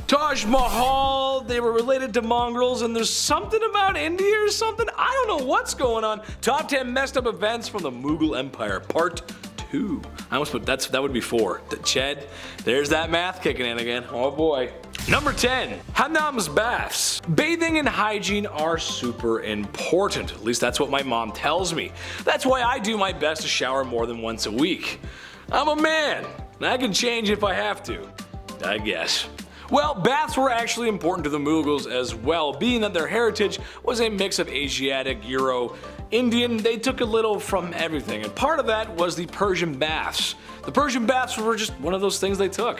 Taj Mahal, they were related to mongrels, and there's something about India or something. I don't know what's going on. Top 10 messed up events from the Mughal Empire, part 2. I almost put that would be 4. Ched, there's that math kicking in again. Oh boy. Number 10, Hammams Baths. Bathing and hygiene are super important. At least that's what my mom tells me. That's why I do my best to shower more than once a week. I'm a man, and I can change if I have to, I guess. Well, baths were actually important to the Mughals as well, being that their heritage was a mix of Asiatic, Euro, Indian. They took a little from everything, and part of that was the Persian baths. The Persian baths were just one of those things they took.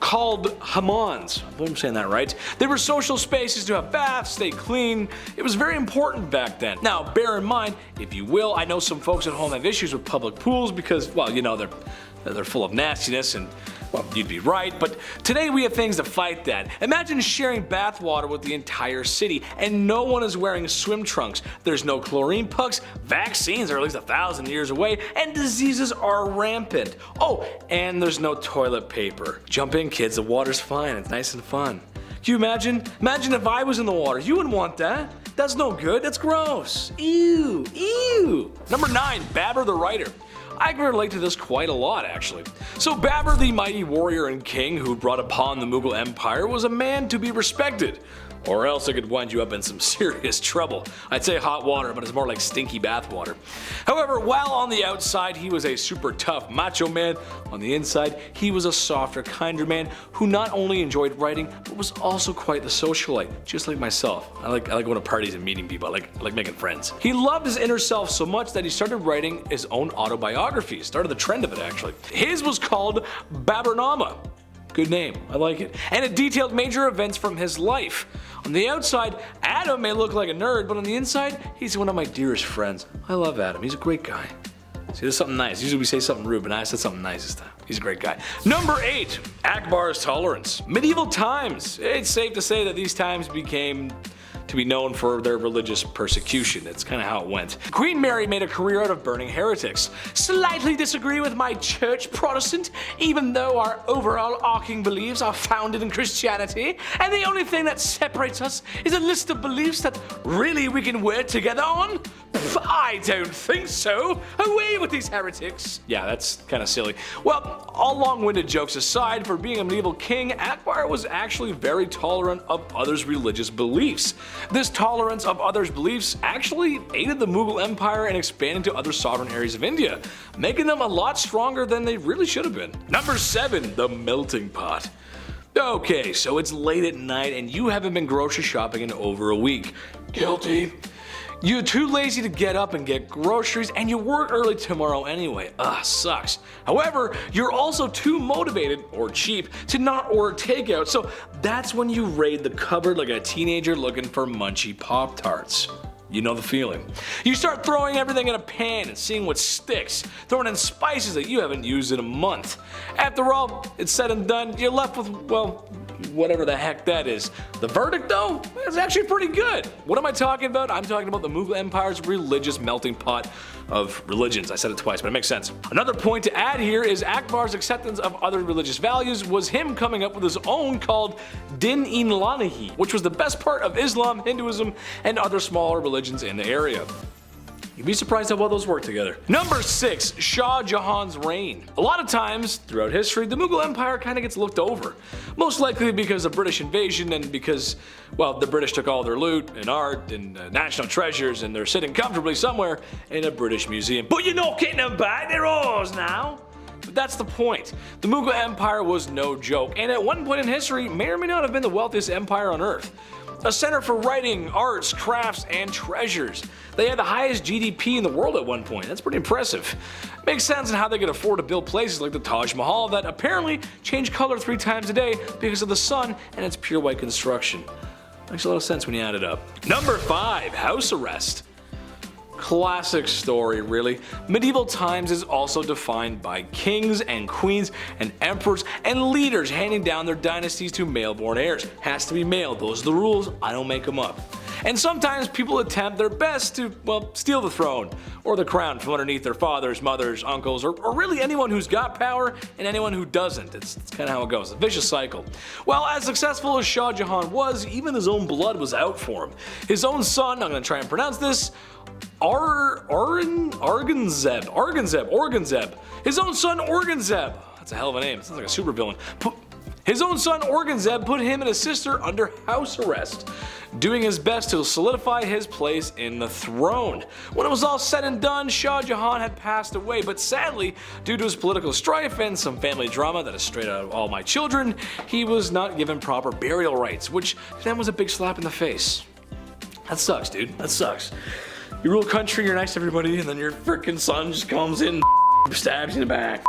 Called hammams, I hope I'm saying that right. They were social spaces to have baths, stay clean. It was very important back then. Now, bear in mind, if you will, I know some folks at home have issues with public pools because, well, you know, they're full of nastiness and, well, you'd be right, but today we have things to fight that. Imagine sharing bath water with the entire city and no one is wearing swim trunks. There's no chlorine pucks, vaccines are at least 1,000 years away, and diseases are rampant. Oh, and there's no toilet paper. Jump in, kids, the water's fine, it's nice and fun. Can you imagine? Imagine if I was in the water. You wouldn't want that. That's no good, that's gross. Ew, ew. Number 9, Babur the Writer. I can relate to this quite a lot, actually. So Babur, the mighty warrior and king who brought upon the Mughal Empire, was a man to be respected. Or else it could wind you up in some serious trouble. I'd say hot water, but it's more like stinky bath water. However, while on the outside he was a super tough macho man, on the inside he was a softer, kinder man who not only enjoyed writing, but was also quite the socialite, just like myself. I like going to parties and meeting people, I like making friends. He loved his inner self so much that he started writing his own autobiography, started the trend of it actually. His was called Baburnama. Good name, I like it. And it detailed major events from his life. On the outside, Adam may look like a nerd, but on the inside, he's one of my dearest friends. I love Adam, he's a great guy. See, there's something nice. Usually we say something rude, but I said something nice this time. He's a great guy. Number 8, Akbar's tolerance. Medieval times. It's safe to say that these times became to be known for their religious persecution. That's kind of how it went. Queen Mary made a career out of burning heretics. Slightly disagree with my church, Protestant, even though our overall arcing beliefs are founded in Christianity, and the only thing that separates us is a list of beliefs that really we can work together on? I don't think so. Away with these heretics. Yeah, that's kind of silly. Well, all long-winded jokes aside, for being a medieval king, Akbar was actually very tolerant of others' religious beliefs. This tolerance of others' beliefs actually aided the Mughal Empire in expanding to other sovereign areas of India, making them a lot stronger than they really should have been. Number 7, the melting pot. Okay, so it's late at night and you haven't been grocery shopping in over a week. Guilty. You're too lazy to get up and get groceries, and you work early tomorrow anyway. Sucks. However, you're also too motivated, or cheap, to not order takeout, so that's when you raid the cupboard like a teenager looking for munchy Pop-Tarts. You know the feeling. You start throwing everything in a pan and seeing what sticks, throwing in spices that you haven't used in a month. After all, it's said and done, you're left with, well, whatever the heck that is. The verdict though, is actually pretty good. What am I talking about? I'm talking about the Mughal Empire's religious melting pot of religions. I said it twice, but it makes sense. Another point to add here is Akbar's acceptance of other religious values was him coming up with his own called Din-e-Ilahi, which was the best part of Islam, Hinduism, and other smaller religions in the area. You'd be surprised how well those work together. Number 6, Shah Jahan's reign. A lot of times throughout history, the Mughal Empire kind of gets looked over. Most likely because of British invasion and because, well, the British took all their loot and art and national treasures and they're sitting comfortably somewhere in a British museum. But you're not getting them back, they're ours now. But that's the point. The Mughal Empire was no joke, and at one point in history may or may not have been the wealthiest empire on earth. A center for writing, arts, crafts, and treasures. They had the highest GDP in the world at one point. That's pretty impressive. Makes sense in how they could afford to build places like the Taj Mahal that apparently change color 3 times a day because of the sun and its pure white construction. Makes a lot of sense when you add it up. Number 5, house arrest. Classic story, really. Medieval times is also defined by kings and queens and emperors and leaders handing down their dynasties to male-born heirs. Has to be male, those are the rules, I don't make them up. And sometimes people attempt their best to, well, steal the throne or the crown from underneath their fathers, mothers, uncles, or really anyone who's got power and anyone who doesn't. It's kind of how it goes, a vicious cycle. Well, as successful as Shah Jahan was, even his own blood was out for him. His own son, I'm going to try and pronounce this, Aurangzeb. His own son Aurangzeb. That's a hell of a name. It sounds like a supervillain. His own son Aurangzeb put him and his sister under house arrest, doing his best to solidify his place in the throne. When it was all said and done, Shah Jahan had passed away, but sadly, due to his political strife and some family drama that is straight out of All My Children, he was not given proper burial rights, which then was a big slap in the face. That sucks, dude. That sucks. You rule a country, you're nice to everybody, and then your freaking son just comes in and stabs you in the back.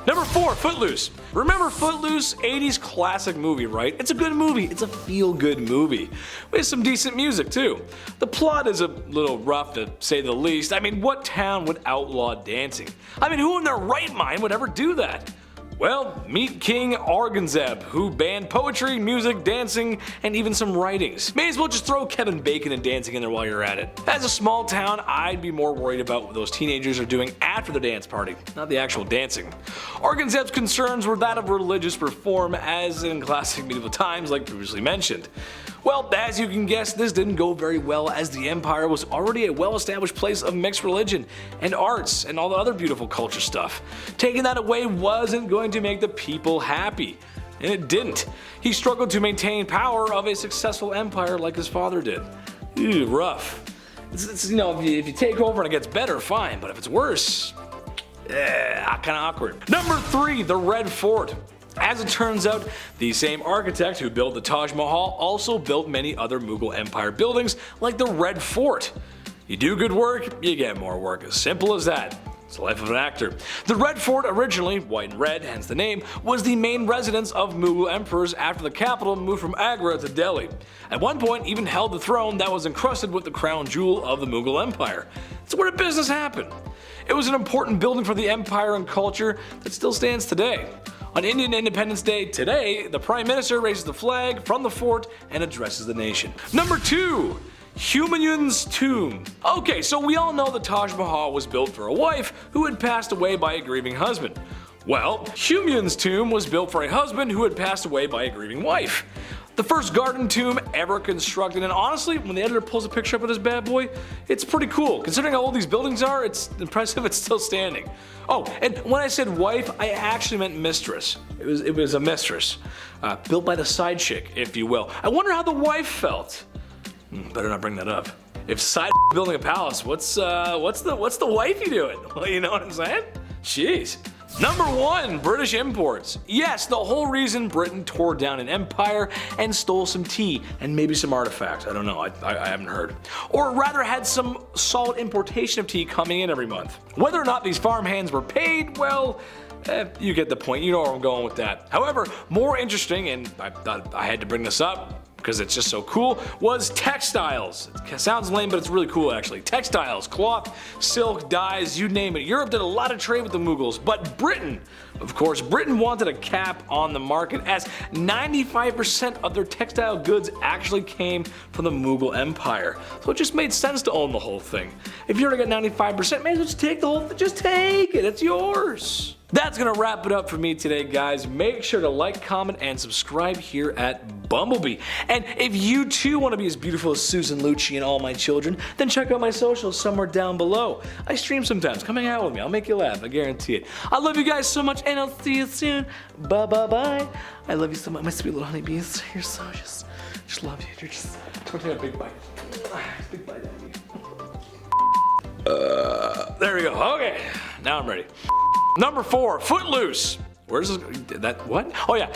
Number 4, Footloose. Remember Footloose? 80s classic movie, right? It's a good movie. It's a feel-good movie. With some decent music, too. The plot is a little rough, to say the least. I mean, what town would outlaw dancing? I mean, who in their right mind would ever do that? Well, meet King Aurangzeb, who banned poetry, music, dancing, and even some writings. May as well just throw Kevin Bacon and dancing in there while you're at it. As a small town, I'd be more worried about what those teenagers are doing after the dance party, not the actual dancing. Aurangzeb's concerns were that of religious reform, as in classic medieval times like previously mentioned. Well, as you can guess, this didn't go very well, as the empire was already a well-established place of mixed religion and arts and all the other beautiful culture stuff. Taking that away wasn't going to make the people happy, and it didn't. He struggled to maintain power of a successful empire like his father did. Ew, rough. It's, you know, if you take over and it gets better, fine, but if it's worse, kind of awkward. Number 3, the Red Fort. As it turns out, the same architect who built the Taj Mahal also built many other Mughal Empire buildings like the Red Fort. You do good work, you get more work. As simple as that. It's the life of an actor. The Red Fort, originally white and red, hence the name, was the main residence of Mughal emperors after the capital moved from Agra to Delhi. At one point, even held the throne that was encrusted with the crown jewel of the Mughal Empire. It's where the business happened. It was an important building for the empire and culture that still stands today. On Indian Independence Day today, the Prime Minister raises the flag from the fort and addresses the nation. Number 2. Humayun's tomb. Okay, so we all know the Taj Mahal was built for a wife who had passed away by a grieving husband. Well, Humayun's tomb was built for a husband who had passed away by a grieving wife. The first garden tomb ever constructed, and honestly, when the editor pulls a picture up of this bad boy, it's pretty cool. Considering how old these buildings are, it's impressive it's still standing. Oh, and when I said wife, I actually meant mistress. It was a mistress. Built by the side chick, if you will. I wonder how the wife felt. Better not bring that up. If side building a palace, what's the wifey doing? Well, you know what I'm saying? Jeez. Number 1, British imports. Yes, the whole reason Britain tore down an empire and stole some tea and maybe some artifacts. I don't know, I haven't heard. Or rather had some solid importation of tea coming in every month. Whether or not these farmhands were paid, well, you get the point, you know where I'm going with that. However, more interesting, and I thought I had to bring this up because it's just so cool, was textiles. It sounds lame, but it's really cool actually. Textiles, cloth, silk, dyes, you name it. Europe did a lot of trade with the Mughals, but Britain, of course, Britain wanted a cap on the market, as 95% of their textile goods actually came from the Mughal Empire. So it just made sense to own the whole thing. If you already got 95%, may as well just take the whole thing, just take it, it's yours. That's gonna wrap it up for me today, guys. Make sure to like, comment, and subscribe here at Bumblebee. And if you too want to be as beautiful as Susan Lucci and All My Children, then check out my socials somewhere down below. I stream sometimes. Come hang out with me. I'll make you laugh. I guarantee it. I love you guys so much, and I'll see you soon. Bye bye bye. I love you so much, my sweet little honeybees. You're so just love you. You're just. Come take a big bite. Big bite out of you. There we go. Okay. Now I'm ready. Number 4, Footloose. Where's this? That what? Oh yeah,